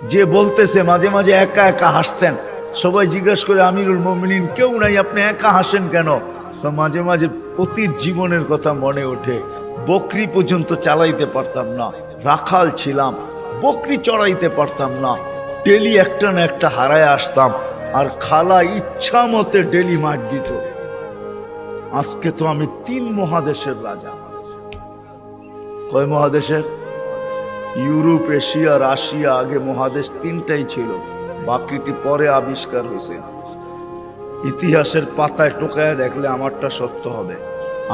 যে বলতেছে মাঝে মাঝে একা একা হাসতেন, সবাই জিজ্ঞাসা করে আমিরুল মুমিনিন কেউ নাই, আপনি একা হাসেন কেন? তো মাঝে মাঝে অতীত জীবনের কথা মনে ওঠে। বকরি পর্যন্ত চালাইতে পারতাম না, রাখাল ছিলাম, বকরি চড়াইতে পারতাম না, ডেলি একটা না একটা হারায় আসতাম, আর খালা ইচ্ছা মতে ডেলি মার দিত। আজকে তো আমি 3 মহাদেশের রাজা। কয় মহাদেশের? Europe, Asia, Russia. আগে মহাদেশ 3টাই ছিল, বাকিটি পরে আবিষ্কার হয়েছে। ইতিহাসের পাতায় টোকায় দেখলে আমারটা সত্য হবে।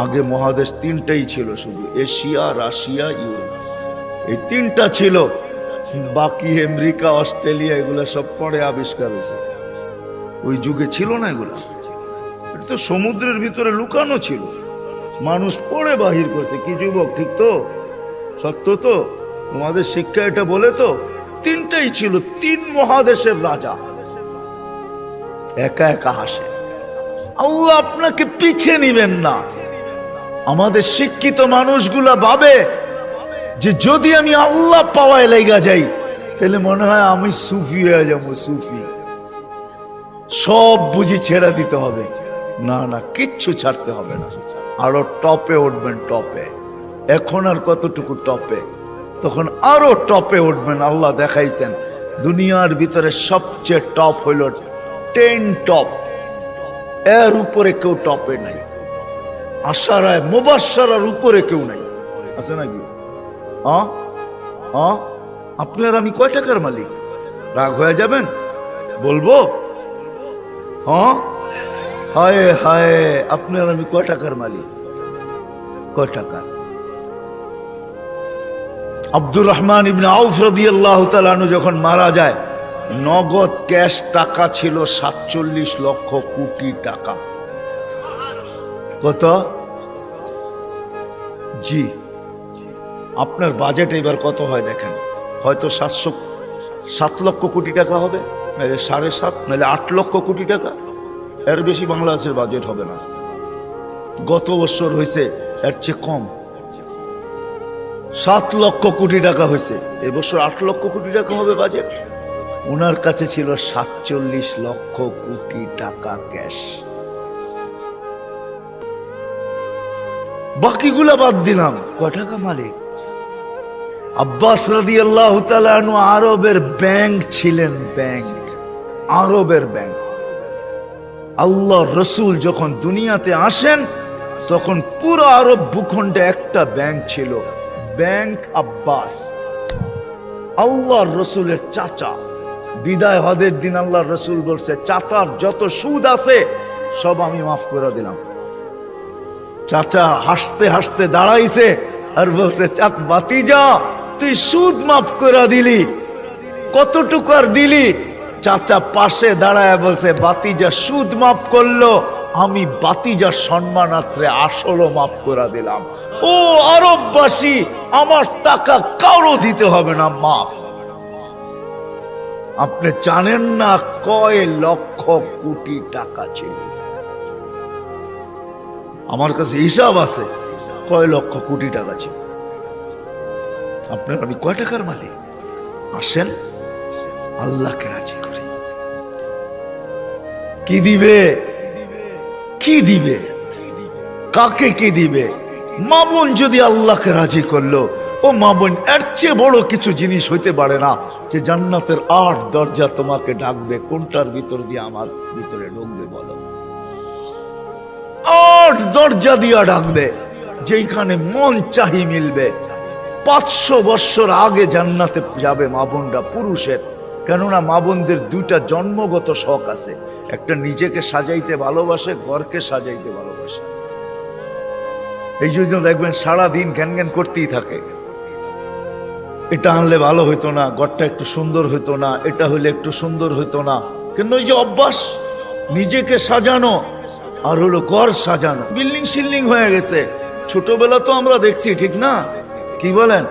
আগে মহাদেশ 3টাই ছিল, শুধু এশিয়া, রাশিয়া, ইউরোপ, এই 3টা ছিল। বাকি আমেরিকা, অস্ট্রেলিয়া এগুলা সব পরে আবিষ্কার হয়েছে। ওই যুগে ছিল না এগুলা। এটা তো সমুদ্রের ভিতরে লুকানো ছিল, মানুষ পড়ে বাহির করছে। কি যুবক, ঠিক তো? সত্য তো? তোমাদের শিক্ষা এটা বলে তো 3টাই ছিল, 3 মহাদেশের রাজা। একা একা হাসে। আল্লাহ আপনাকে পিছে নিবেন না। আমাদের শিক্ষিত মানুষগুলা ভাবে যে যদি আমি আল্লাহ পাওয়ায় লেগা যাই তাহলে মনে হয় আমি সুফি হয়ে যাবো। সুফি সব বুঝি ছেড়ে দিতে হবে। না না, কিচ্ছু ছাড়তে হবে না, আরো টপে উঠবেন। টপে এখন আর কতটুকু টপে, তখন আরো টপে উঠবেন। আল্লাহ দেখাইছেন দুনিয়ার ভিতরে সবচেয়ে টপ হইল 10 টপ, এর উপরে কেউ টপে নাই। আশারায় মুবাশশারার উপরে কেউ নাই, আছে নাকি? আপনার আমি কয় টাকার মালিক? রাগ হয়ে যাবেন? বলবো? হায় হায়, আপনার আমি কয় টাকার মালিক? কয় টাকা? আব্দুর রহমান ইবনে আউফ রাদিয়াল্লাহু তাআলা আনহু যখন মারা যায়, নগদ ক্যাশ টাকা ছিল 47 লক্ষ কোটি টাকা। কত? জি, আপনার বাজেট এবার কত হয় দেখেন। হয়তো 7 লক্ষ কোটি টাকা হবে, নাহলে 7.5, নাহলে 8 লক্ষ কোটি টাকা। এর বেশি বাংলাদেশের বাজেট হবে না। গত বছর হয়েছে এর চেয়ে কম, 7 লক্ষ কোটি টাকা হয়েছে। এবছর 8 লক্ষ কোটি টাকা হবে বাজেট। ওনার কাছে ছিল 47 লক্ষ কোটি টাকা ক্যাশ। বাকিগুলা বাদ দিলাম, কয় টাকা মালিক? আব্বাস রাদিয়াল্লাহু তাআলা আনহু আরবের ব্যাংক ছিলেন, ব্যাংক, আরবের ব্যাংক। আল্লাহ রসুল যখন দুনিয়াতে আসেন তখন পুরো আরব ভূখণ্ডে একটা ব্যাংক ছিল, ব্যাংক আব্বাস। আল্লাহ রসুলের চাচা। বিদায় হজের দিন আল্লাহ রসুল বলছে, চাচার যত সুদ আছে সব আমি মাফ করে দিলাম। চাচা হাসতে হাসতে দাঁড়াইছে আর বলছে, বাতিজা তুই সুদ মাফ করে দিলি, কতটুকু আর দিলি? চাচা পাশে দাঁড়ায় বলছে, বাতিজা সুদ মাফ করলো, আমি বাতিজার সম্মানার্থে আসলও মাফ করে দিলাম। ও আরববাসী, আমার টাকা কারো দিতে হবে না, মাফ। আপনি জানেন না কয় লক্ষ কোটি টাকা ছিল? আমার কাছে হিসাব আছে কয় লক্ষ কোটি টাকা ছিল। আপনার আমি কয় টাকার মালিক? আসেন আল্লাহকে রাজি করি। কি দিবে? কি দিবে? কাকে কি দিবে? মা বোন যদি আল্লাহকে রাজি করলো, ও মা বোন, এর চেয়ে বড় কিছু জিনিস হইতে পারে না যে জান্নাতের 8 দরজা তোমাকে ডাকবে। কোনটার ভিতর দিয়ে আমার ভিতরে ঢুকবে বলো? 8 দরজা দিয়া ডাকবে, যেখানে মন চাহি মিলবে। 500 বছর আগে জান্নাতে যাবে মা বোনরা, পুরুষের। কেননা মা বোনদের 2টা জন্মগত শখ আছে, একটা নিজেকে সাজাইতে ভালোবাসে, ঘরকে সাজাইতে ভালোবাসে। এই জন্য দেখবেন সারাদিন ঘ্যান ঘ্যান করতেই থাকে, এটা আনলে ভালো হইতো না, ঘরটা একটু সুন্দর হইতো না, এটা হইলে একটু সুন্দর হইতো না। কিন্তু ওই যে অভ্যাস নিজেকে সাজানো আর হলো ঘর সাজানো, বিল্ডিং সিল্ডিং হয়ে গেছে। ছোটবেলা তো আমরা দেখছি, ঠিক না? কি বলেন?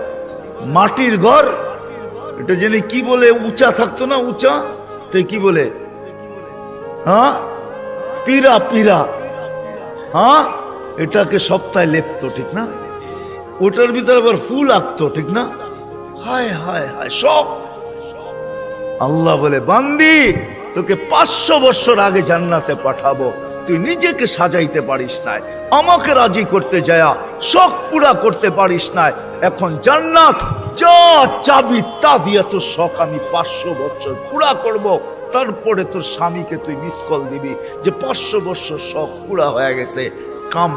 মাটির ঘর, এটা জেনে কি বলে, উঁচা থাকতো না, উঁচা, তো কি বলে? হ্যাঁ, পীরা, পীরা। হ্যাঁ, এটাকে সপ্তাহে লেপতো, ঠিক না? ওটার ভিতরে আবার ফুল আঁকতো, ঠিক না? হায় হায় হায়, সব আল্লাহ বলে, বান্দি তোকে 500 বছর আগে জান্নাতে পাঠাবো, তুই নিজেকে সাজাইতে পারিস নাই, আমাকে রাজি করতে যায়া শখ পুরা করতে পারিস নাই। এখন জান্নাত যা চাবি তা দিয়ে তোর শখ আমি 500 বছর পুরা করব। তারপরে তোর স্বামীকে তুই মিস কল দিবি যে 500 বছর শখ পুরা হয়ে গেছে, কাম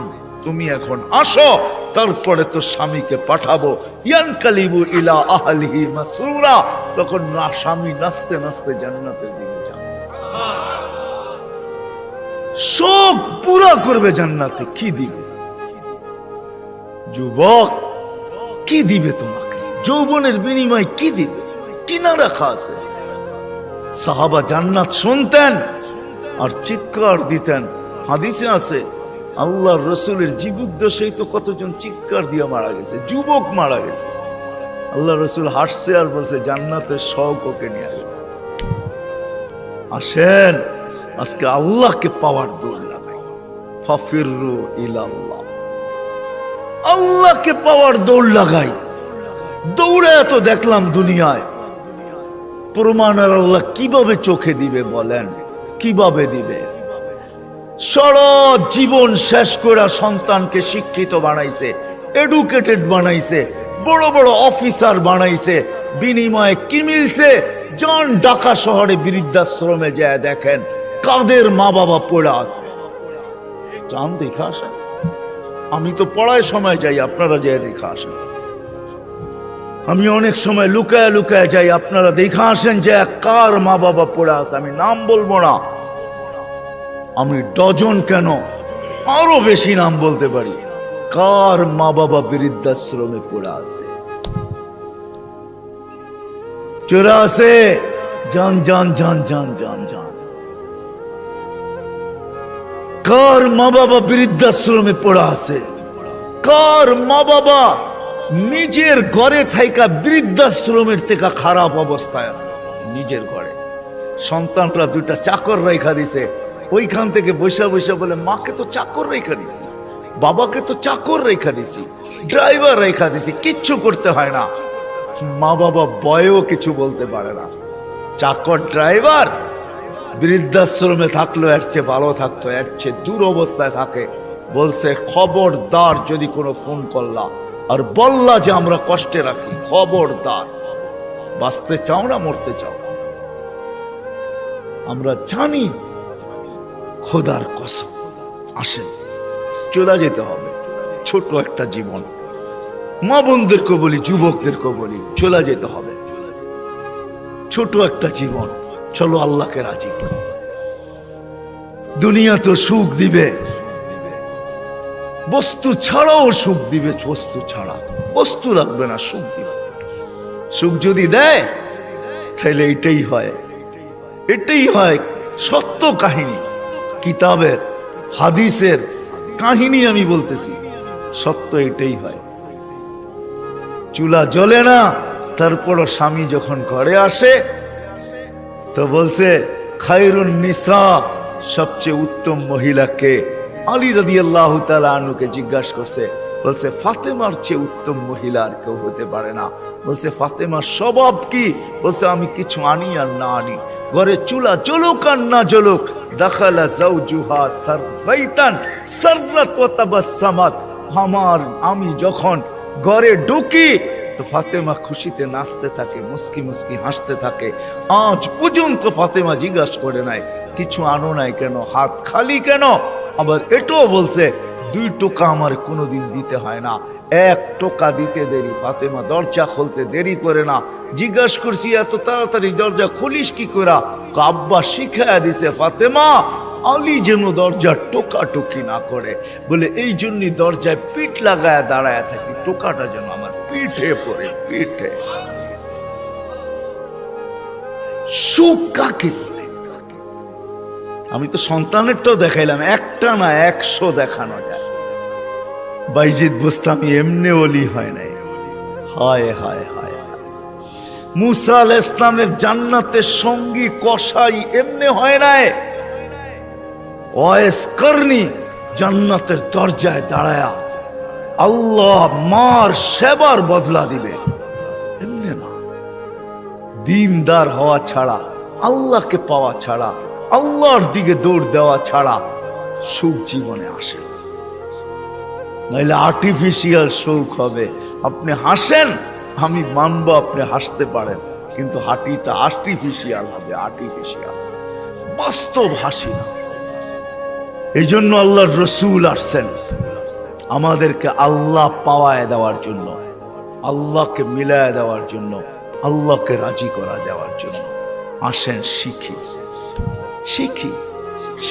তুমি এখন আসো, তারপরে তোর স্বামীকে পাঠাবো। ইয়ানকালিবু ইলা আহলিহি মাসরুরা, তখন না স্বামী নাচতে নাচতে জান্নাতের দিকে যাবে, শোক পুরা করবে। জান্নাতে কি দিবে? যুবক কি দিবে তোমাকে? যৌবনের বিনিময় কি দিবে? কিনা রাখা আছে। সাহাবা জান্নাত শুনতেন আর চিৎকার দিতেন। হাদিসে আছে আল্লাহর রসুলের জীবদ্দশায় তো কতজন চিৎকার দিয়ে মারা গেছে, যুবক মারা গেছে। আল্লাহ রসুল হাসছে আর বলছে জান্নাতের শখ ওকে নিয়ে গেছে। আসেন আজকে আল্লাহকে পাওয়ার দৌড় লাগাই, ফাফিরু ইলাল্লাহ, আল্লাহকে পাওয়ার দৌড় লাগাই। দৌড়ে এত দেখলাম দুনিয়ায়, প্রমাণ আর আল্লাহ কিভাবে চোখে দিবে বলেন? কিভাবে দিবে? সারা জীবন শেষ করে সন্তানকে শিক্ষিত বানাইছে, এডুকেটেড বানাইছে, বড় বড় অফিসার বানাইছে, বিনিময়ে কি মিলছে? জন ঢাকা শহরে বৃদ্ধাশ্রমে যায় দেখেন কাদের মা বাবা পড়ে আছে, যান দেখা আসেন। আমি তো পড়ায় সময় যাই, আপনারা যায় দেখা আসেন। আমি অনেক সময় লুকায় লুকায় যাই, আপনারা দেখা আসেন যে কার মা বাবা পড়ে আছে। আমি নাম বলবো না, আমি ডজন কেন আরো বেশি নাম বলতে পারি, কার মা বাবা বৃদ্ধাশ্রমে পড়ে আছে। চোরা আছে, জান জান জান জান জান জান। কার মা বাবা বৃদ্ধাশ্রমে পড়ে আছে? কার মা বাবা নিজের ঘরে থাইকা বৃদ্ধাশ্রমের থেকে খারাপ অবস্থায় আছে? নিজের ঘরে সন্তানরা দুইটা চাকর রেখা দিছে, ওইখান থেকে বৈশা বৈশা বলে মাকে তো চাকর রেখা দিছি, বাবাকে তো চাকর রেখা দিছি, ড্রাইভার রেখা দিছি, কিচ্ছু করতে হয় না। মা বাবা বয়েও কিছু বলতে পারে না। চাকর ড্রাইভার বৃদ্ধাশ্রমে থাকলো এর চেয়ে ভালো থাকতো, এর চেয়ে দূর অবস্থায় থাকে। বলছে খবরদার যদি কোনো ফোন করলা আর বললা যে আমরা কষ্টে রাখি, খবরদার। বাঁচতে চাও না মরতে চাও? আমরা জানি খোদার কসম। আসেন চলে যেতে হবে, ছোট একটা জীবন। মা বোনদেরকে বলি, যুবকদেরকে বলি, চলে যেতে হবে। ছোট একটা জীবন, চলো আল্লাহকে রাজি করি। দুনিয়া তো সুখ দিবে, বস্তু ছাড়াও সুখ দিবে। বস্তু ছাড়া, বস্তু লাগবে না, সুখ দিবে। সুখ যদি দেয় তাহলে এটাই হয়, এটাই হয় সত্য কাহিনী। কিতাবের হাদিসের কাহিনী আমি বলতেছি, সত্য এটাই হয়। চুলা জ্বলে না, তারপরও স্বামী যখন ঘরে আসে তো বলছে খায়রুন নিসা, সবচেয়ে উত্তম মহিলাকে? আলী রাদিয়াল্লাহু তাআলা আনহুকে জিজ্ঞাসা করছে, বলছে ফাতেমার চেয়ে উত্তম মহিলা আর কেউ হতে পারে না। বলছে ফাতেমার স্বভাব কি? বলছে আমি কিছু আনি আর না আনি, ঘরে চুলা জ্বলুক আর না জ্বলুক, দাখালা যাওজুহা সারবাইতান সাররাত ওয়া তাবাসসামাত, আমি যখন ঘরে ঢুকি তো ফাতেমা খুশিতে নাচতে থাকে, মুস্কি মুস্কি হাসতে থাকে। আজ পর্যন্ত ফাতেমা জিজ্ঞাসা করে নাই কিছু আনো নাই কেন, হাত খালি কেন। আবার এটাও বলছে 2 টোকা আমার কোনোদিন দিতে হয় না, 1 টোকা দিতে দেরি। ফাতেমা দরজা খুলতে দেরি করে না। জিজ্ঞাসা করছি এত তাড়াতাড়ি দরজা খুলিস কি করে? আব্বা শিখায়া দিছে ফাতেমা আলী যেন দরজা টোকাটুকি না করে, বলে এই জন্যই দরজায় পিঠ লাগায় দাঁড়ায় থাকি, টোকাটা যেন আমার পিঠে পড়ে, পিঠে। সুখ কাকে? আমি তো সন্তানেরটাও দেখাইলাম, একটা না 100 দেখানো যায়। বাইজিদ বুস্তামি এমনি ওলি হয় নাই। হায় হায় হায়, মুসা আলাইহিস সালামের জান্নাতের সঙ্গী কসাই এমনি হয় নাই। ওয়াইস করনি জান্নাতের দরজায় দাঁড়ায়া আল্লাহ মার সেবার বদলা দিবে, এমনি না। দিনদার হওয়া ছাড়া, আল্লাহকে পাওয়া ছাড়া, আল্লাহর দিকে দৌড় দেওয়া ছাড়া সুখ জীবনে আসে না। নাইলে আর্টিফিশিয়াল সুখ হবে। আপনি হাসেন, আমি মানবো আপনি হাসতে পারেন, কিন্তু হাঁটিটা আর্টিফিশিয়াল হবে, আর্টিফিশিয়াল, বাস্তব হাসি না। এই জন্য আল্লাহর রসুল আসছেন আমাদেরকে আল্লাহ পাওয়ায় দেওয়ার জন্য, আল্লাহকে মিলায় দেওয়ার জন্য, আল্লাহকে রাজি করা দেওয়ার জন্য। আসেন শিখি, শিখি,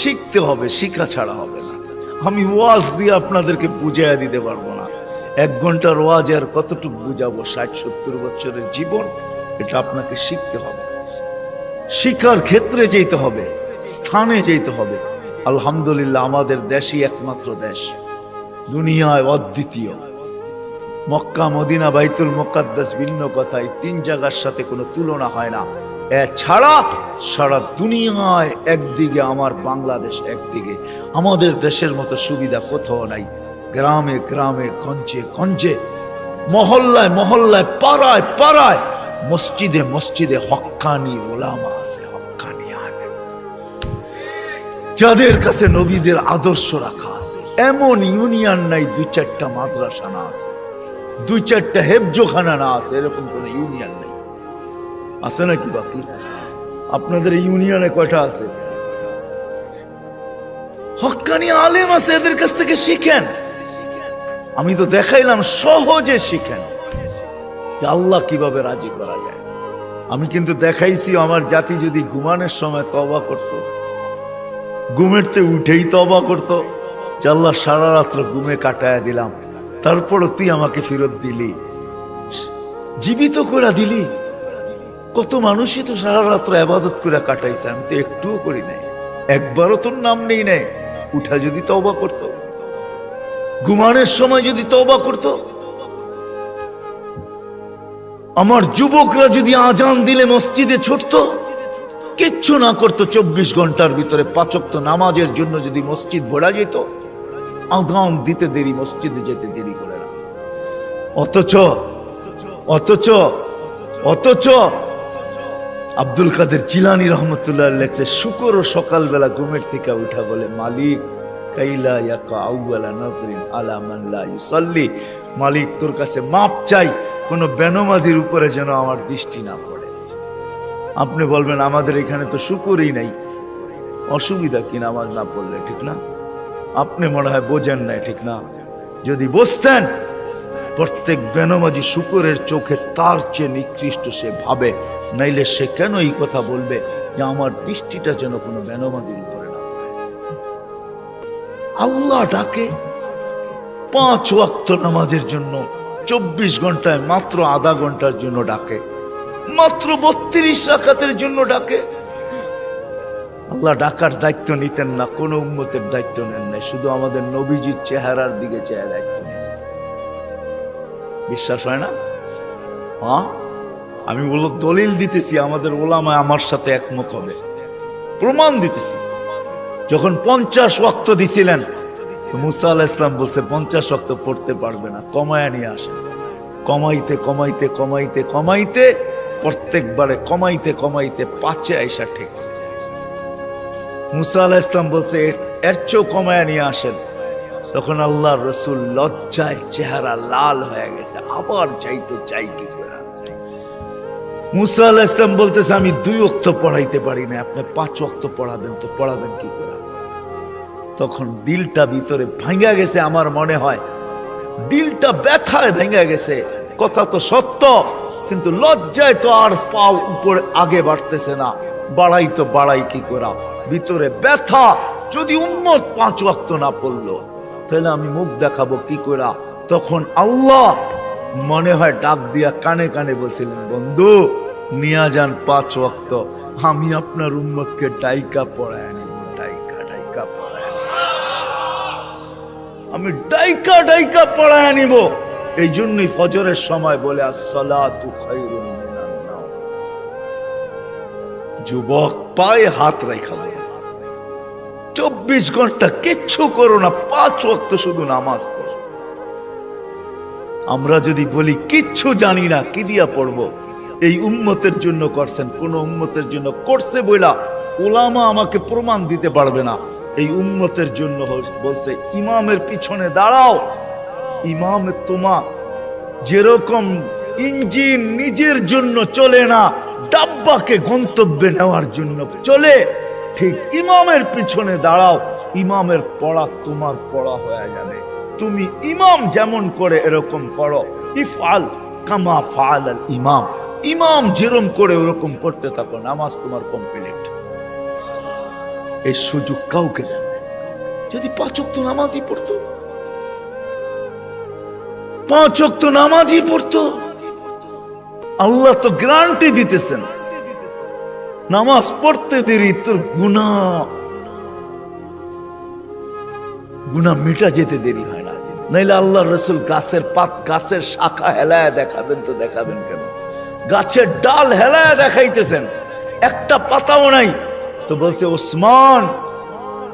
শিখতে হবে, শিখা ছাড়া হবে না। আমি ওয়াজ দিয়ে আপনাদেরকে বুঝাইয়া দিতে পারবো না। 1 ঘন্টার ওয়াজ আর কতটুকু বুঝাবো? 60-70 বছরের জীবন, এটা আপনাকে শিখতে হবে, শিখার ক্ষেত্রে যেতে হবে, স্থানে যেতে হবে। আলহামদুলিল্লাহ, আমাদের দেশই একমাত্র দেশ, দুনিয়ায় অদ্বিতীয়। মক্কা, মদিনা, বাইতুল মুকাদ্দাস ভিন্ন কথা, এই 3 জায়গার সাথে কোনো তুলনা হয় না। এছাড়া সারা দুনিয়ায় একদিকে আমার বাংলাদেশ, একদিকে আমাদের দেশের মতো সুবিধা কোথাও নাই। গ্রামে গ্রামে, গঞ্জে গঞ্জে, মহল্লায় মহল্লায়, পাড়ায় পাড়ায়, মসজিদে মসজিদে হক্কানি ওলামা আছে, হক্কানি আলেম, যাদের কাছে নবীদের আদর্শ রাখা আছে। এমন ইউনিয়ন নাই 2-4টা মাদ্রাসা না আছে, 2-4টা হেফজোখানা না আছে, এরকম কোন ইউনিয়ন নেই। আছে নাকি? বাকি আপনাদের ইউনিয়নে কয়টা আছে? হক্কানি আলেম আছে, এদের কাছ থেকে শিখেন। আমি তো দেখাইলাম, সহজে শিখেন যে আল্লাহ কিভাবে রাজি করা যায়। আমি কিন্তু দেখাইছি আমার জাতি যদি ঘুমানোর সময় তওবা করত, ঘুমেরতে উঠেই তওবা করত যে আল্লাহ সারা রাত্র ঘুমে কাটায়া দিলাম, তারপরও তুই আমাকে ফেরত দিলি, জীবিত করে দিলি। কত মানুষই তো সারা রাত্র ইবাদত করে কাটাইছে, আমি তো একটুও করি নাই, একবারও তোর নাম নেই নাই। উঠা যদি তওবা করত, ঘুমানোর সময় যদি তওবা করত, আমার যুবকরা যদি আজান দিলে মসজিদে ছুটত, কিচ্ছু না করতো, 24 ঘন্টার ভিতরে 5 ওয়াক্ত নামাজের জন্য যদি মসজিদ ভরা যেত, আজান দিতে দেরি, মসজিদে যেতে দেরি করে না। অথচ অথচ অথচ আব্দুল কাদের জিলানী রহমতুল্লাহ লেখছে, শুকর ও সকালবেলা ঘুমের থেকে উঠা বলে, মালিক কাইলা ইয়াকা আউয়ালা নাযরিন আলা মান লা ইউসাল্লি, মালিক তোর কাছে মাপ চাই, কোন বেনমাজির উপরে যেন আমার দৃষ্টি না পড়ে। আপনি বলবেন আমাদের এখানে তো শুকরই নাই, অসুবিধা কি নামাজ না পড়লে? ঠিক না? আপনি মনে হয় বোঝেন না, ঠিক না? যদি বুঝতেন, প্রত্যেক বেনমাজি শুকরের চোখে তার চেয়ে নিকৃষ্ট সে ভাবে, নাইলে সে কেন এই কথা বলবে যে আমার দৃষ্টিটা যেন কোনো বেনমাজির উপরে না পড়ে। আল্লাহ ডাকে 5 ওয়াক্ত নামাজের জন্য, 24 ঘন্টায় মাত্র আধা ঘন্টার জন্য ডাকে, মাত্র 32 রাকাতের জন্য ডাকে। আল্লাহ ডাকার দায়িত্ব নিতেন না, কোন উম্মতের দায়িত্ব নেন নাই, শুধু আমাদের নবীজির চেহারার দিকে চেয়ে দায়িত্ব নিয়েছেন। বিশ্বাস হয় না? হ্যাঁ, আমি বললো দলিল দিতেছি, আমাদের ওলামা আমার সাথে একমত হবে, প্রমাণ দিতেছি। যখন 50 ওয়াক্ত দিছিলেন, মুসা আলাইহিস সালাম বলছে 50 ওয়াক্ত পড়তে পারবে না, কমায়া নিয়ে আসে। কমাইতে কমাইতে কমাইতে কমাইতে প্রত্যেকবারে কমাইতে কমাইতে 5-এ আইসা ঠেকছে। মুসা আলাইহিস সালাম বলছে এর চেয়েও কমায়া নিয়ে আসেন। তখন আল্লাহর রাসূল লজ্জায় চেহারা লাল হয়ে গেছে, আবার যাইতো চাই কি করে। মুসা আলাইহিস সালাম বলতেছে আমি 2 ওয়াক্ত পড়াইতে পারি না, আপনি 5 ওয়াক্ত পড়াবেন, তো পড়াবেন কি করে? তখন দিলটা ভিতরে ভাঙা গেছে, আমার মনে হয় দিলটা ব্যথায় ভেঙে গেছে। কথা তো সত্য, কিন্তু লজ্জায় তো আর পাও উপরে আগে বাড়তেছে না, বাড়াই তো বাড়াই কি করা, ভিতরে ব্যথা। যদি উম্মত 5 ওয়াক্ত না পড়লো, তাহলে আমি মুখ দেখাবো কি করা? তখন আল্লাহ মনে হয় ডাক দিয়া কানে কানে বলছিলেন, বন্ধু নিয়া যান 5 ওয়াক্ত, আমি আপনার উম্মতকে ডাইকা পড়ায় নিব, ডাইকা ডাইকা পড়ায়, আমি ডাইকা ডাইকা পড়ায় নিব। এই জন্যই ফজরের সময় বলে আসসালাতু খায়রুম মিনান নাওম। যুবক পায়ে হাত রাখা বলে 24 ঘন্টা কিচ্ছু করো না, 5 ওয়াক্ত শুধু নামাজ পড়ো। আমরা যদি বলি কিচ্ছু জানি না, কি দিয়া পড়বো? এই উম্মতের জন্য করছেন, কোন উম্মতের জন্য করছে বইলা উলামা আমাকে প্রমাণ দিতে পারবে না। এই উম্মতের জন্য বলছে ইমামের পিছনে দাঁড়াও। ইমামে তোমা যেরকম ইঞ্জিন নিজের জন্য চলে না, ডাব্বাকে গন্তব্যে নেওয়ার জন্য চলে, ঠিক ইমামের পিছনে দাঁড়াও। ইমামের পড়া তোমার পড়া হয়ে যাবে। তুমি ইমাম যেমন করে এরকম করো। ইফআল কামা ফাআল আল ইমাম, ইমাম যেরকম করে ওরকম করতে থাকো, নামাজ তোমার কমপ্লিট। এই সুযোগ কাউকে দেন। যদি 5 ওয়াক্ত নামাজই পড়তো, 5 ওয়াক্ত নামাজই পড়তো, আল্লাহ তো গ্যারান্টি দিতেছেন নামাজ পড়তে দেরি তোর গুনাহ মিটা যেতে দেরি হয় না। নাইলে আল্লাহ রসুল গাছের পাত, গাছের শাখা হেলায় দেখাবেন তো দেখাবেন কেন? গাছের ডাল হেলায় দেখাইতেছেন, একটা পাতাও নাই। তো বলছে ওসমান,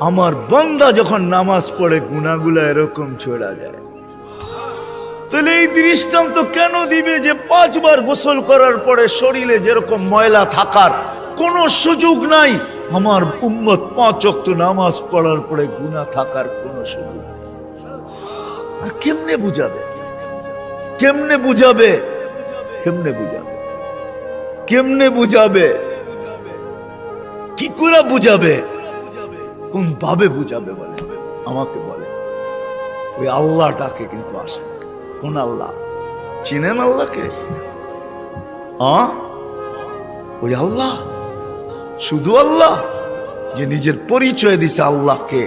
আমার বান্দা যখন নামাজ পড়ে গুনাহগুলো এরকম ছড়া যায়। তাহলে এই দৃষ্টান্ত কেন দিবে যে 5 বার গোসল করার পরে শরীরে যেরকম ময়লা থাকার কোন সুযোগ নাই, আমার উম্মত 5 ওয়াক্ত নামাজ পড়ার পরে গুনাহ থাকার কোন সুযোগ নেই। আর কেমনে বুঝাবে? কেমনে বুঝাবে? কেমনে বুঝাবে? কেমনে বুঝাবে? কি করে বুঝাবে? কোন ভাবে বুঝাবে বলে? আমাকে বলে। ওই আল্লাহটাকে কিন্তু আসে। কোন আল্লাহ? চিনেন আল্লাহকে? ওই আল্লাহ, শুধু আল্লাহ যে নিজের পরিচয় দিছে আল্লাহকে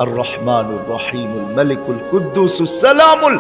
আর রহমানুর রহিমুল মালিকুল কুদ্দুসুস সালামুল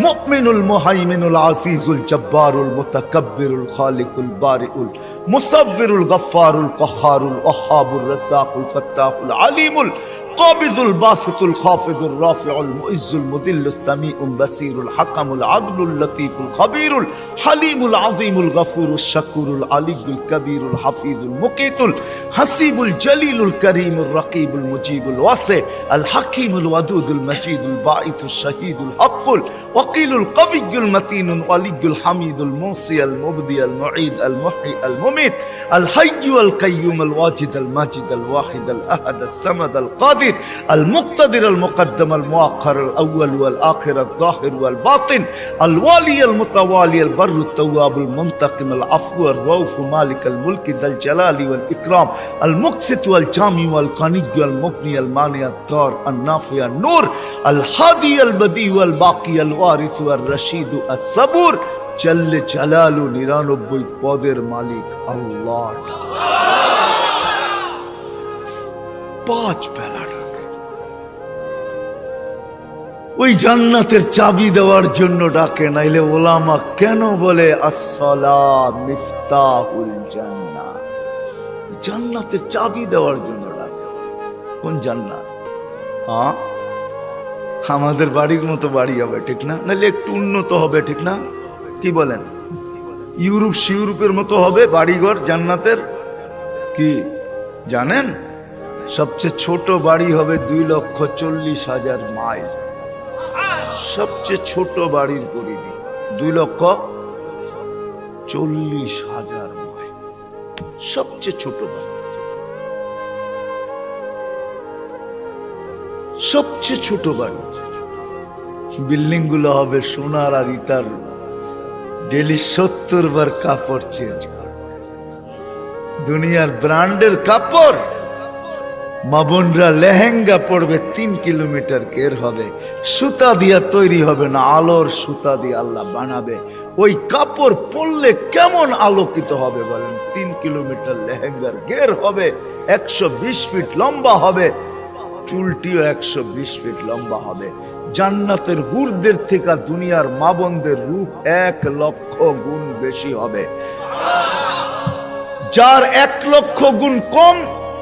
মুমিনুল মুহাইমিনুল আজিজুল জব্বারুল মুতাকাব্বিরুল খালিকুল বারিউল মুসাব্বিরুল গফফারুল কহ্হারুল ওয়াহ্হাবুর রাজ্জাকুল ফাত্তাহুল আলিমুল কাবিদুল বাসিতুল খাফিদুর রাফিউল মুইজ্জুল মুদিল্লুস সামিউল বাসিরুল হাকামুল আদলুল লতীফুল খবীরুল হালিমুল আযীমুল গফুরুশ শাকুরুল আলিয়ুল কবীরুল হাফিজুল মুকিতুল হাসিবুল জলিলুল করিমুর রকিবুল মুজিবুল ওয়াসি আল হাকিমুল ওয়াদুদুল মজিদুল বাঈতুশ শাহীদুল হকুল ওয়াকিলুল কবিয়্যুল মতিনুল ওয়ালিয়ুল হামিদুল মুসি আল মুবদি আল মুঈদ আল মুহয়ি আল মুমিত আল হাইয়্যু আল কাইয়্যুম আল ওয়াজিদ আল মাজিদ আল ওয়াহিদ আল আহাদ আল সামাদ আল কাদির আল মুক্তাদির আল মুকদ্দম আল মুআক্খার আল আউয়াল ওয়াল আখির আল যাহির ওয়াল বাতিন আল ওয়ালি আল মুতাওয়ালি আল বাররু তাওয়াব আল মুনতাকিম আল আফু আর রাউফ মালিক আল মুলক যাল জালালি ওয়াল ইকরাম আল মুকসিত ওয়াল জামি ওয়াল কানিয় আল মুগনি আল মানি আল দার আল নাফি আল নূর আল হাদি আল বদি ওয়াল বাকি আল ওয়ারিস ওয়াল রশিদ আস সাবুর জাল্লে জালালু 99 পদের মালিক আল্লাহ। 5 বেলা ডাকে। ওই জান্নাতের চাবি দেওয়ার জন্য ডাকে। নাইলে ওলামা কেন বলে আসসালাম মিফতাহুল জান্নাহ? জান্নাতের চাবি দেওয়ার জন্য ডাকে। কোন জান্নাত? আমাদের বাড়ির মতো বাড়ি হবে, ঠিক না? নাহলে একটু উন্নত হবে, ঠিক না? কি বলেন? ইউরোপের মতো হবে বাড়িঘর জান্নাতের। কি জানেন? সবচেয়ে ছোট বাড়ি হবে 2,40,000 মাইল। সবচেয়ে ছোট বাড়ির পরিধি 2,40,000 মাইল। সবচেয়ে ছোট বাড়ি, সবচেয়ে ছোট বাড়ি। বিল্ডিং গুলো হবে সোনার আর ইটার। ডেলি 70 বার কাপড় চেঞ্জ করবে। দুনিয়ার ব্র্যান্ডের কাপড়। মা বোনরা লেহেঙ্গা পড়বে 3 কিলোমিটার ঘের হবে, সুতা দিয়া তৈরি হবে না, আলোর সুতা দিয়ে আল্লাহ বানাবে। ওই কাপড় পরলে কেমন আলোকিত হবে বলেন? 3 কিলোমিটার লেহেঙ্গার ঘের হবে, 120 ফিট লম্বা হবে, চুলটিও 120 ফিট লম্বা হবে। জান্নাতের হুরদের থেকে দুনিয়ার মা বোনদের রূপ 1 লক্ষ গুণ বেশি হবে। যার 1 লক্ষ গুণ কম,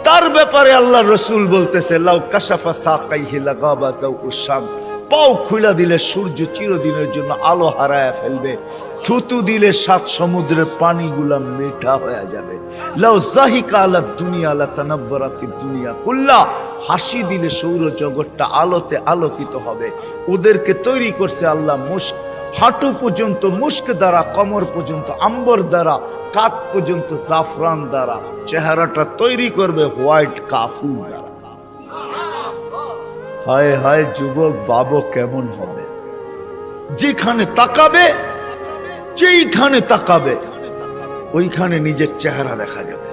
তার ব্যাপারে আল্লাহ রসুল বলতেছে লাউ কাশাফা সাকাইহি লাগাবা যাউকুশ শামস। পাও খুলে দিলে সূর্য চিরদিনের জন্য আলো হারায় ফেলবে। থুতু দিলে 7 সমুদ্রের পানিগুলা মিঠা হয়ে যাবে। লাউ জাহিকা আলা দুনিয়া লা তানাব্বারাতিদ দুনিয়া কুল্লা। হাসি দিলে সৌরজগৎটা আলোতে আলোকিত হবে। ওদেরকে তৈরি করছে আল্লাহ মুস্ক, হাঁটু পর্যন্ত মুস্ক দ্বারা, কমর পর্যন্ত আম্বর দ্বারা, কাত পর্যন্ত জাফরান দ্বারা, চেহারাটা তৈরি করবে হোয়াইট কাফুর দ্বারা। হায় হায় যুবক ভাবো কেমন হবে। যেখানে তাকাবে, যেইখানে তাকাবে ওইখানে নিজের চেহারা দেখা যাবে।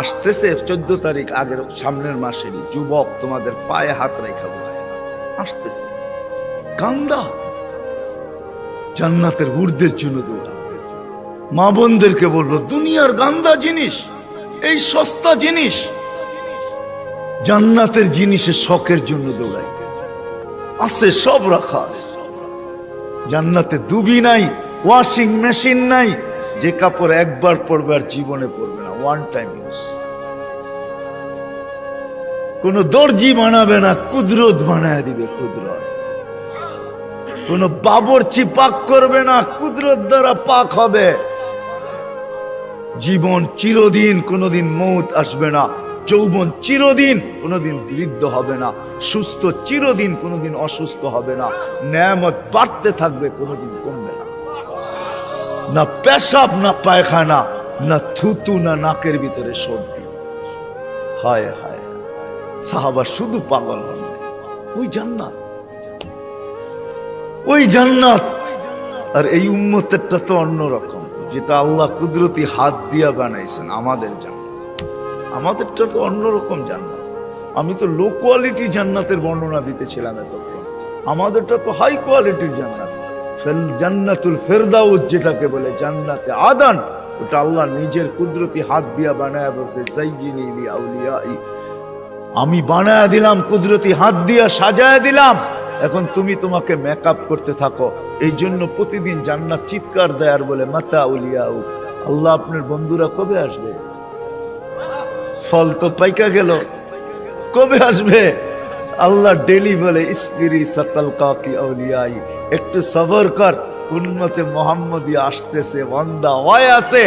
আসতেছে 14 তারিখ, আগের সামনের মাসেরই। যুবক তোমাদের পায়ে হাত রেখা আসতেছে, কান্দা জান্নাতের ঊর্ধ্বের জন্য দৌড়া। মা বোনদেরকে বলবো, দুনিয়ার গান্দা জিনিস, এই সস্তা জিনিস, জান্নাতের জিনিসের শখের জন্য দৌড়াই। আছে সব রাখা আছে জান্নাতে। দুবি নাই, ওয়াশিং মেশিন নাই, যে কাপড় একবার পরবে আর জীবনে পরবে না, ওয়ান টাইম ইউজ। কোন দর্জি বানাবে না, কুদরত বানায় দিবে। কুদরত কোন বাবরচি পাক করবে না, কুদরত দ্বারা পাক হবে। জীবন চিরদিন, কোনদিন মৌত আসবে না। যৌবন চিরদিন, কোনদিন বৃদ্ধ হবে না। সুস্থ চিরদিন, কোনদিন অসুস্থ হবে না। নেয়ামত বাড়তে থাকবে, কোনদিন কমবে না। না পেশাব, না পায়খানা, না থুতু, না নাকের ভিতরে সর্দি। হায় হায়, সাহাবা শুধু পাগল হন। ওই জান্নাত, ওই জান্নাত। আর এই উম্মতেরটা তো অন্যরকম, যেটা আল্লাহ কুদরতি হাত দিয়া বানাইছেন। আমাদের জান্নাত, আমাদেরটা তো অন্যরকম জান্নাত। আমি তো লো কোয়ালিটি জান্নাতের বর্ণনা দিতেছিলাম এতক্ষণ। আমাদেরটা তো হাই কোয়ালিটির জান্নাত। জান্নাতুল ফেরদাউস যেটাকে বলে, জান্নাতে আদান, ওটা আল্লাহ নিজের কুদরতি হাত দিয়া বানায় বলছে, যায়্যিনি লি আউলিয়াই, আমি বানায় দিলাম, কুদরতি হাত দিয়া সাজায় দিলাম। এখন তুমি তোমাকে মেকআপ করতে থাকো। এই জন্য প্রতিদিন জান্নাত চিৎকার দেয় আর বলে, মাতা আউলিয়াউ, আল্লাহ আপনার বন্ধুরা কবে আসবে? ফল তো পাইকা গেল, কবে আসবে? আল্লাহ ডেলি বলে, ইসবিরি সাতালকাকি আউলিয়াই, একটু সবর কর, উম্মতে মুহাম্মদী আসতেছে, বান্দা ওই আছে,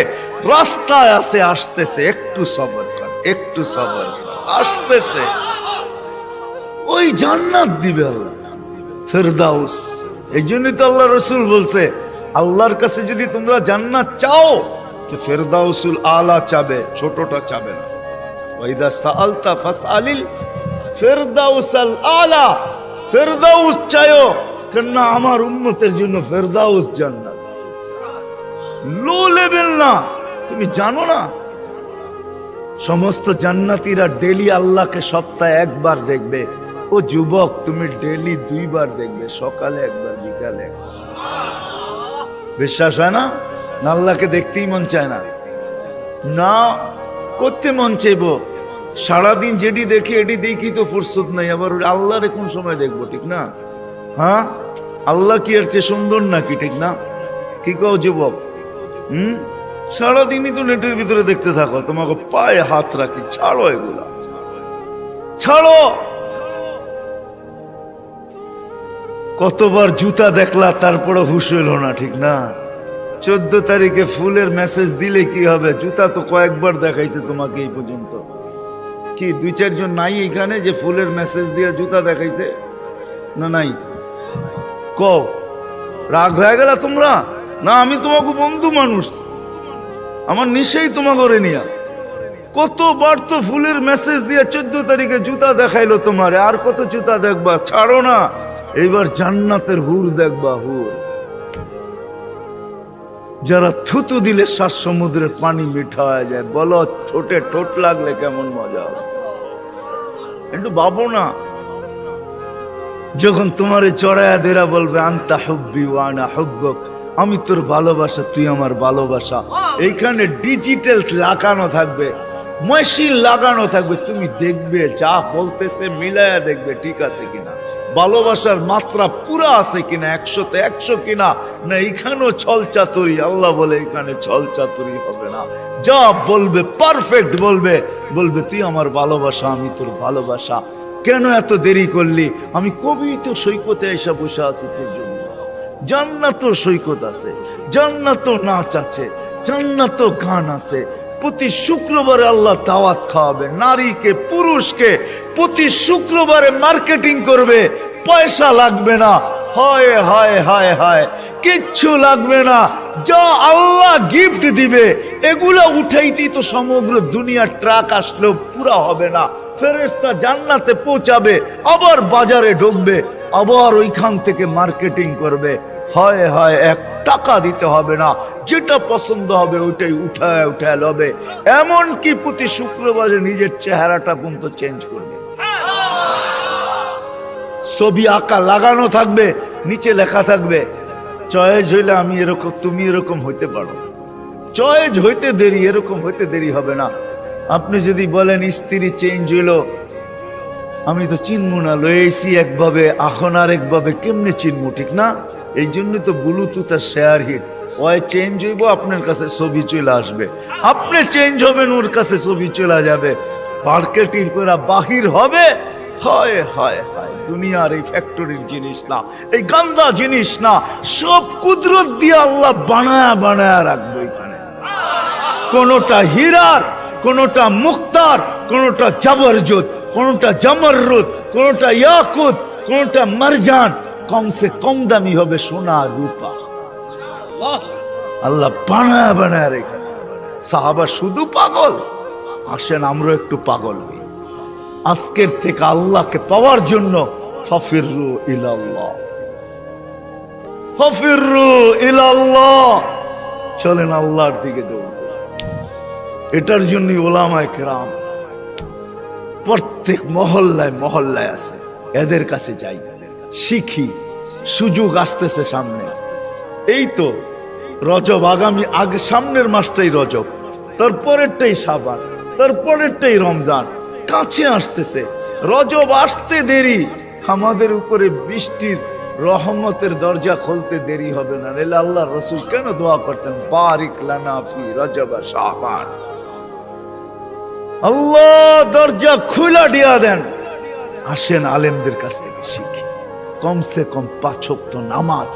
রাস্তায় আছে, আসতেছে, একটু সবর কর, একটু সবর কর, আসতেছে। ওই জান্নাত দিবে আল্লাহ, ফেরদাউস। এই জন্যই তো আল্লাহ রসুল বলছে, আল্লাহর কাছে যদি তোমরা জান্নাত চাও তো ফেরদাউসুল আলা চাবে, ছোটটা চাবে না। ওয়াইদা সাআলতা ফাসআলিল ফেরদাউসাল আলা, ফেরদাউস চাইও, কেননা আমার উম্মতের জন্য ফেরদাউস জান্নাত। লো লেভেল না। তুমি জানো না সমস্ত জান্নাতীরা ডেলি আল্লাহকে সপ্তাহে একবার দেখবে। ও যুবক, তুমি ডেলি 2 বার দেখবে, সকালে একবার, বিকালে একবার। বিশ্বাস হয় না? আল্লাহকে দেখতেই মন চায় না, না করতে মন চাইব। সারাদিন যেটি দেখি এটি দেখি তো ফুরসত নাই, আবার আল্লাহরে কোন সময় দেখবো? ঠিক না? হ্যাঁ, আল্লাহ কি এর চেয়ে সুন্দর নাকি? ঠিক না? কি কও যুবক? সারাদিনই তো নেটের ভিতরে দেখতে থাকো, তোমাকে পায়ে হাত রাখি, ছাড়ো এগুলা, ছাড়ো। কতবার জুতা দেখলা, তারপরে হুশ হইল না, ঠিক না? 14 তারিখে ফুলের মেসেজ দিলে কি হবে? জুতা তো কয়েকবার দেখাইছে তোমাকে এই পর্যন্ত। কি 2-4 জন নাই এখানে যে ফুলের মেসেজ দিয়ে জুতা দেখাইছে? না নাই? কও, রাগ হয়ে গেল তোমরা? না, আমি তোমাকে বন্ধু মানুষ, আমার নিশেই তোমাকে করে নিয়া। কতবার তো ফুলের মেসেজ দিয়ে 14 তারিখে জুতা দেখাইলো তোমারে, আর কত জুতা দেখবা? ছাড়ো না। এইবার জান্নাতের হুর দেখবা, হুর যারা থুতু দিলে 7 সমুদ্রের পানি মিঠা হয়ে যায়। বলো, ঠোঁটে ঠোঁট লাগলে কেমন মজা হবে? একটু ভাবো না। যখন তোমারে চড়ায়া দেরা বলবে, আনতা হুব্বি ওয়া আনা হুব্বুক, আমি তোর ভালোবাসা, তুই আমার ভালোবাসা। এইখানে ডিজিটাল লাগানো থাকবে, মেশিন লাগানো থাকবে। তুমি দেখবে, যা বলতেছে মিলায়া দেখবে ঠিক আছে কিনা, ভালোবাসার মাত্রা পুরা আছে কিনা, 100-তে 100 কিনা, না এখানেও ছল চাতুরি। আল্লাহ বলে এখানে ছল চাতুরি হবে না। যা বলবে পারফেক্ট বলবে, বলবে তুই আমার ভালোবাসা, আমি তোর ভালোবাসা। কেন এত দেরি করলি? আমি কবি তো সৈকতে এসে বসে আছি তোর জন্য। জান্নাত সৈকত আছে, জান্নাত নাচ আছে, জান্নাত গান আছে। প্রতি শুক্রবারে আল্লাহ দাওয়াত খাওয়াবে নারীকে, পুরুষকে। প্রতি শুক্রবারে মার্কেটিং করবে, পয়সা লাগবে না। হায় হায় হায় হায়, কিচ্ছু লাগবে না, যা আল্লাহ গিফট দিবে এগুলো উঠাইতেই তো সমগ্র দুনিয়ার ট্রাক আসলেও পুরা হবে না। ফেরেশতা জান্নাতে পৌঁছাবে, আবার বাজারে ঢুকবে, আবার ওইখান থেকে মার্কেটিং করবে। হয় হয়, 1 টাকা দিতে হবে না, যেটা পছন্দ হবে ওইটাই উঠায় উঠায় লবে। এমনকি প্রতি শুক্রবারে নিজের চেহারাটা পর্যন্ত চেঞ্জ করবে। ছবি আঁকা লাগানো থাকবে, নিচে লেখা থাকবে চয়েস হইলে আমি এরকম, তুমি এরকম হইতে পারো। চয়েস হইতে দেরি, এরকম হইতে দেরি হবে না। আপনি যদি বলেন স্ত্রী চেঞ্জ হইলো, আমি তো চিনবো না, লয়েছি একভাবে এখন আর একভাবে, কেমনে চিনবো, ঠিক না? এই জন্যই তো ব্লুটুথ আর শেয়ার হিট, ওই চেঞ্জ হইব, আপনার কাছে ছবি চলে আসবে, আপনি চেঞ্জ হবেন, ওর কাছে ছবি চলে যাবে, মার্কেটিং করে বাহির হবে। হয় হয় হয়, দুনিয়ার এই ফ্যাক্টরির জিনিস না, এই গান্দা জিনিস না, সব কুদরত দিয়ে আল্লাহ বানায়া বানায়া রাখবো এখানে। কোনটা হীরার, কোনটা মুক্তার, কোনটা জাবরজত, কোনটা জামররুদ, কোনটা ইয়াকুত, কোনটা মারজান, কমসে কম দামি হবে সোনা রূপা। আল্লাহ বানায়া বানায়া রেখে। সাহাবা শুধু পাগল, আসেন আমরা একটু পাগল হই। আজকের থেকে আল্লাহকে পাওয়ার জন্য ফাফিরু ইলাল্লাহ, ফাফিরু ইলাল্লাহ, চলেন আল্লাহর দিকে দৌড়। এটার জন্য উলামায়ে কেরাম প্রত্যেক মহল্লায় মহল্লায় আছে, এদের কাছে যাই, শিখি। সুযোগ আসতেছে সামনে, এই তো রজব, আগে সামনের মাসটাই রজব, তারপরেরটাই শাবান, তারপরেরটাই রমজান, কাছে আসতেছে। রজব আসতে দেরি, আমাদের উপরে বৃষ্টির রহমতের দরজা খুলতে দেরি হবে না। নাহলে আল্লাহ রাসূল কেন দোয়া করতেন, বারিক লানা ফি রজব শাবান, আল্লাহ দরজা খুলা দিয়া দেন। আসেন আলেমদের কাছ থেকে শিখি, কমসে কম 5 ওয়াক্ত নামাজ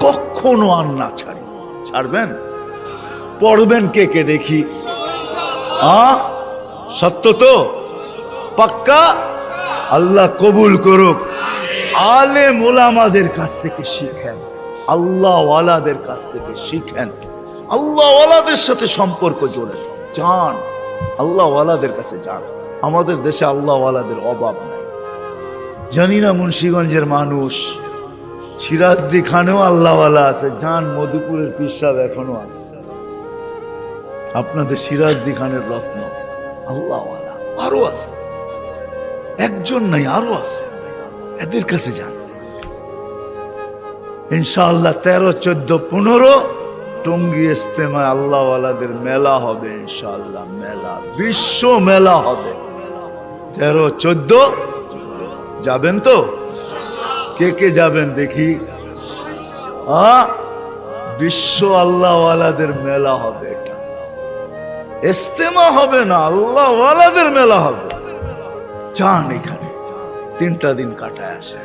কখনো আর না ছাড়ি। ছাড়বেন? পড়বেন কে কে দেখি? সত্য তো? পাক্কা? আল্লাহ কবুল করুক। আলেম ওলামাদের কাছ থেকে শিখেন, আল্লাহ ওয়ালাদের কাছ থেকে শিখেন, আল্লাহ ওয়ালাদের সাথে সম্পর্ক জোড়ে যান, আল্লাহ ওয়ালাদের কাছে যান। আমাদের দেশে আল্লাহ ওয়ালাদের অভাব নাই। জানি না মুন্সিগঞ্জের মানুষ, সিরাজদি খানেও আল্লাহ ওয়ালা আছে, যান মধুপুরের পীর সাহেব এখনো আছে, আপনাদের সিরাজদি খানের রত্ন আল্লাহ ওয়ালা আরো আছে, একজন নাই আরো আছে, এদের কাছে যান। ইনশাআল্লাহ 13, 14, 15 টঙ্গী ইজতেমায় আল্লাহ ওয়ালাদের মেলা হবে ইনশাআল্লাহ, মেলা, বিশ্ব মেলা হবে। 13, 14 যাবেন তো? কে কে যাবেন দেখি? বিশ্ব আল্লাহ ওয়ালাদের মেলা হবে, এটা ইজতেমা হবে না, আল্লাহ ওয়ালাদের মেলা হবে। যান, এখানে 3টা দিন কাটায় আসে।